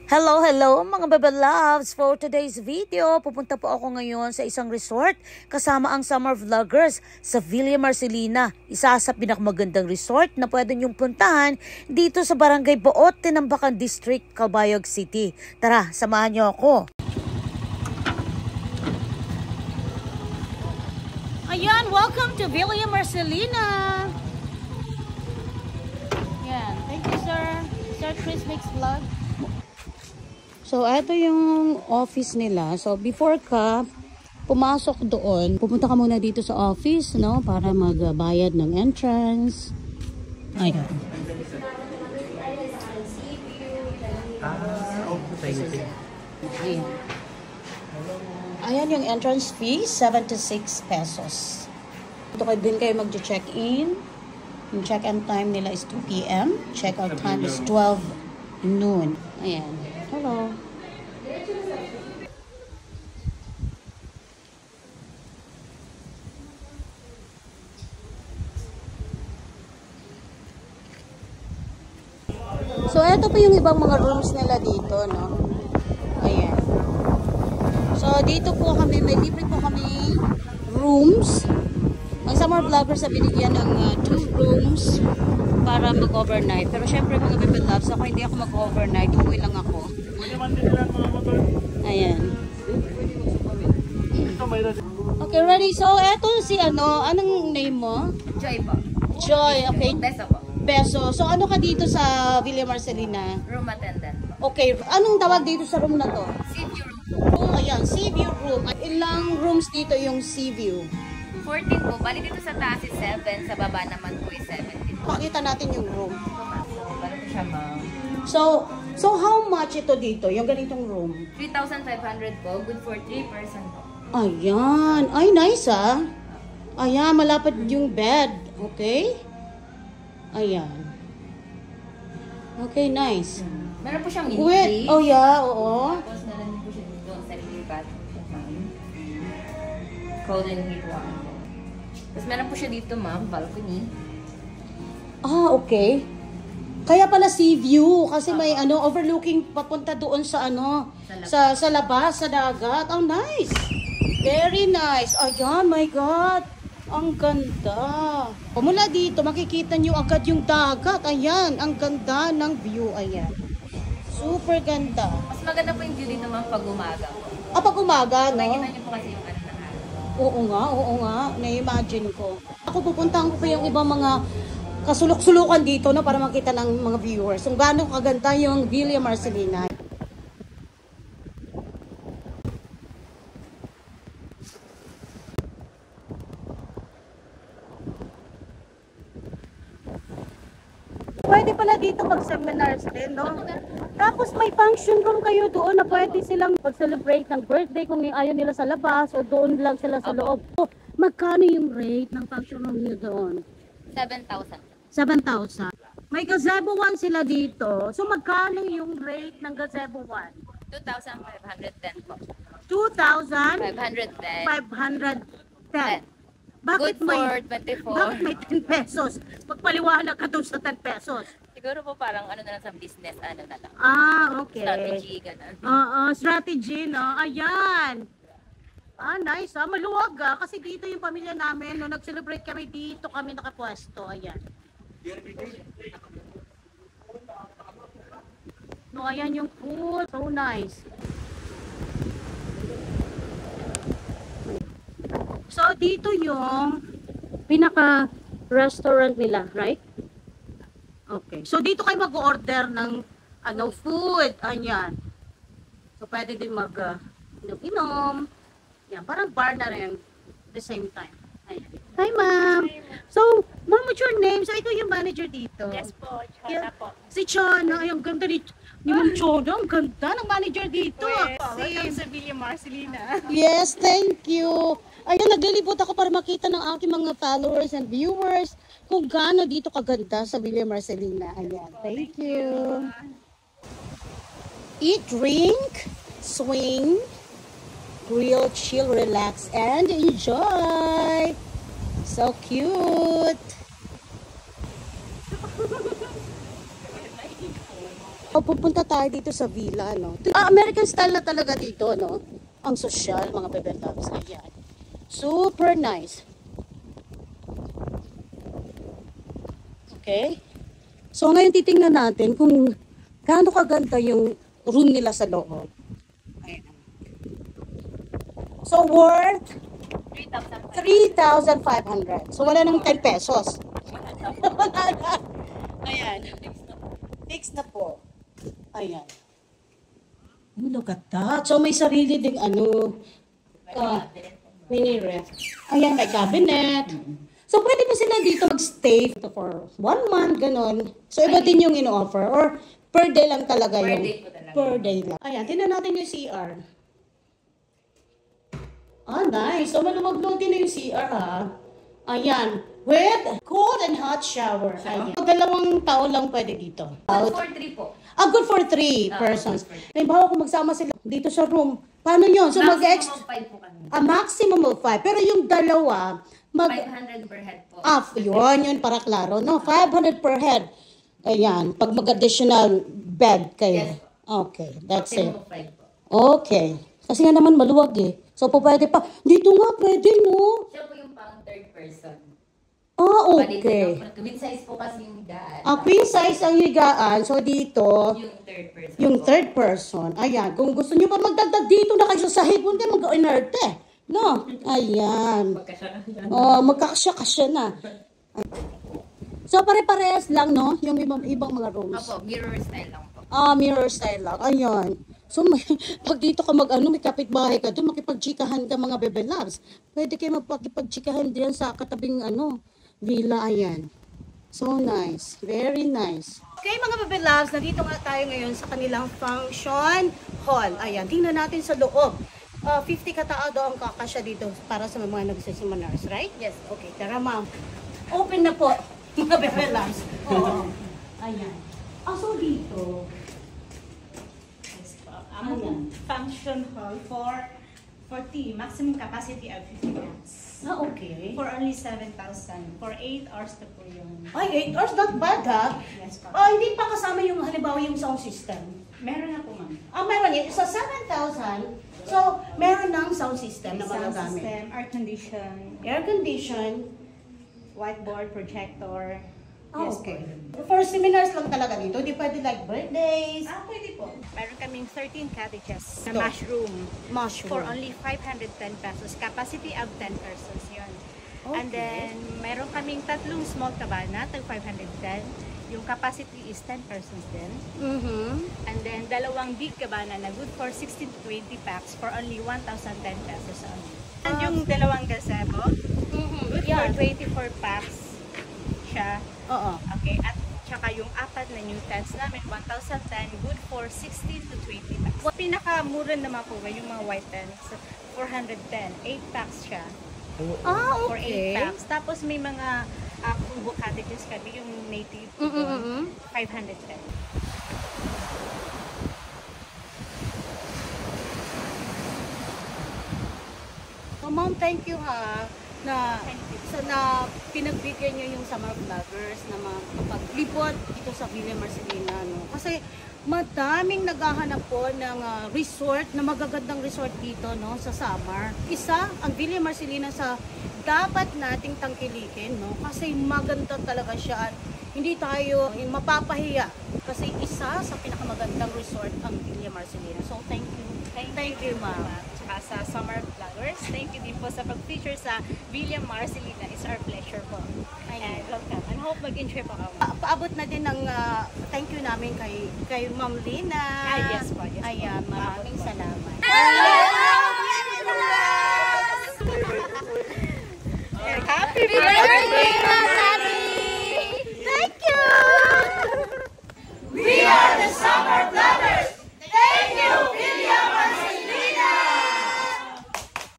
Hello, hello mga Bebe Loves! For today's video, pupunta po ako ngayon sa isang resort kasama ang summer vloggers sa Villa Marcelina. Isa sa pinakamagandang resort na pwede niyong puntahan dito sa Barangay Boot, Tinambakan District, Calbayog City. Tara, samahan niyo ako! Ayan, welcome to Villa Marcelina! Yan, thank you sir. Sir Chris Mix Vlog. So, ito yung office nila. So, before ka pumasok doon, pupunta ka muna dito sa office, no? Para magbayad ng entrance. Ayan. Ayan. Ayan yung entrance fee, 76 pesos. Ito kayo din kayo mag-check-in. Yung check-in time nila is 2 p.m. Check-out time is 12 noon. Ayan. Hello. So, ito pa yung ibang mga rooms nila dito, no? Ayan. So, dito po kami, may libre po kami rooms. Ang summer vloggers sa binigyan ng 2 rooms para mag-overnight. Pero syempre mga Bebe Loves, ako hindi ako mag-overnight. Uwi lang ako. Ayan. Okay, ready? So, eto si anong name mo? Joy po. Joy, okay. Beso po. Beso. So, ano ka dito sa Villa Marcelina? Room attendant po. Okay, anong tawag dito sa room na to? Sea view room. Oh, ayan, sea view room. Ilang rooms dito yung sea view? 14 po. Bali dito sa taas is 7. Sa baba naman po is 17. Pakita natin yung room. Bali po siya ma'am. So how much ito dito, yung ganitong room? 3,500 po. Good for 3 person po. Ayan. Ay, nice ah. Ayan, malapad yung bed. Okay? Ayan. Okay, nice. Meron po siyang mini Wait. Oh, yeah. Oo. Tapos meron din po siya dito sa living bathroom. Cold and heat one. Tapos meron po siya dito ma'am, balcony. Ah, okay. Kaya pala sea view kasi may overlooking papunta doon sa sa labas, sa dagat. Oh, nice. Very nice. Ayan, my God. Ang ganda. Mula dito, makikita nyo agad yung dagat. Ayan, ang ganda ng view. Ayan. Super ganda. Mas maganda po yung view dito ma'am pag umaga po. Pag umaga, no? Nakikita niyo po kasi yung ano ng araw. Oo nga. Na-imagine ko. Ako pupuntahan ko pa yung ibang mga kasulok-sulukan dito, no, para makita ng mga viewers kung gaano kaganda yung Villa Marcelina. Pwede pala dito mag-seminars din, no? Tapos may function room kayo doon na pwede silang mag-celebrate ng birthday kung ayaw nila sa labas o doon lang sila sa loob. Magkano yung rate ng function room niyo doon? 7,000. 7,000. May gazebo 1 sila dito. So magkano yung rate ng gazebo 1? 2,510 po. 2,510. 510. Bakit Good for bakit 24. may 10 pesos? Pagpaliwanag ka doon sa 10 pesos. Siguro po parang ano na lang sa business, ano na lang. Okay. Strategy, gano'n. Strategy, no? Ayan. Nice, maluwag kasi dito yung pamilya namin, no, nag-celebrate kami dito, kami nakapwesto. Ayan. No, ayan yung pool. So nice. So, dito yung pinaka-restaurant nila, right? Okay. So, dito kayo mag-order ng food. Ayan. So, pwede din mag-inom. Yan, parang bar na rin at the same time. Ayan. Hi, ma'am. So, ma'am, what's your name? So, ito yung manager dito. Yes po, Chona po. Si Chona. Ay, ang ganda ni Ma'am Chona. Ang ganda ng manager dito. Welcome sa Villa Marcelina. Yes, thank you. Ayun, naglilibot ako para makita ng aking mga followers and viewers kung gaano dito kaganda sa Villa Marcelina. Ayan, thank you. Eat, drink, swing, grill, chill, relax, and enjoy. So cute. Pupunta tayo dito sa villa, no? American style na talaga dito, no? Ang social, mga bebe loves. Ayan. Super nice. Okay? So, ngayon titingnan natin kung gaano kaganda yung room nila sa loob. Ayan. So, worth 3,500. So, wala nang 10 pesos. Ayan. Fix na po. Ayan. Oh, look at that. So, may sarili ding mini ref. Ayan, may cabinet. So, pwede pa sila dito mag-stay for 1 month, ganon. So, iba din yung in-offer. Or, per day lang talaga Per yung... day po talaga. Per day lang. Ayan, tingnan natin yung CR. Ah, nice. So, maluwag-luwag din na yung CR, ha? Ayan. With cold and hot shower. Ayan. Dalawang tao lang pwede dito. Good for 3 po. Good for 3 persons. good for 3. Halimbawa kung magsama sila dito sa room, paano yun? So, Maximum of 5 po kami. maximum of 5. Pero yung dalawa, 500 per head po. yun para klaro, no? 500 per head. Ayan, pag mag-additional bed kayo. Yes. Okay, that's it. Maximum of 5 po. Okay. Kasi nga naman maluwag eh. So, pwede pa. Dito nga, pwede, no? Siya po yung pang third person. Okay. Queen size po kasi yung higaan. Queen size ang higaan. So, dito, Yung third person. yung po. third person. Ayan. Kung gusto nyo pa magdagdag dito na kayo sa sahig, huwag kayo mag-inerte. No? Ayan. Magkasya ka dyan. Magkakasya-kasya na. So, pare-parehas lang, no? Yung ibang mga rooms. Opo, mirror style lang po. Mirror style lang. Ayan. So, pag dito ka may kapitbahay ka doon, makipagchikahan ka mga bebe loves. Pwede kayo magpagchikahan diyan sa katabing, villa. Ayan. So nice. Very nice. Okay, mga bebe loves, nandito nga tayo ngayon sa kanilang function hall. Ayan, tingnan natin sa loob. 50 katao daw ang kakasya dito para sa mga nagsiseminars, right? Yes. Okay, tara ma'am. Open na po, mga bebe loves. Oo. Ayan. So dito, Ang function hall for tea, maximum capacity of 50 rooms. okay. For only 7,000. For 8 hours na po yun. Ay, 8 hours, not bad ha? Yes po. Hindi pa kasama yung halimbawa yung sound system. Meron na po, ma'am. Meron yun. Sa 7,000, so meron ng sound system na Sound magagamit. system, air condition, Air condition. whiteboard, projector. Okay. For seminars lang talaga dito. Hindi pwede like birthdays, Pwede po. Meron kaming 13 cottages na Ito. mushroom. mushroom. For only 510 pesos. Capacity of 10 persons yun. And Okay. then, meron kaming tatlong small cabana, tag 510. Yung capacity is 10 persons din. And then, dalawang big cabana na good for 16 to 20 packs for only 1,010 pesos only. And yung dalawang gazebo, good for 24 packs siya. Oo. Okay, at tsaka yung apat na new tents namin, 1,010, good for 16 to 20 packs. Pinakamura naman po yung mga white tents, 410, 8 packs siya. For 8 packs. Tapos may mga kubo cottages kami, yung native doon, 510. So ma'am, thank you ha na pinagbigyan niyo yung summer vloggers na makapaglibot dito sa Villa Marcelina, no? Kasi madaming naghahanap po ng resort, na magagandang resort dito, no, sa summer. Isa, ang Villa Marcelina sa dapat nating tangkilikin, no? Kasi maganda talaga siya at hindi tayo yung mapapahiya kasi isa sa pinakamagandang resort ang Villa Marcelina. So thank you. Thank you, ma'am. Tsaka sa summer vloggers, thank you din po sa pag-feature sa Villa Marcelina. It's our pleasure po. And welcome. And hope mag-enjoy po kami. Paabot na din ng thank you namin kay Ma'am Lina. Yes po. Yes po. Ayan, maraming Paabot po. salamat.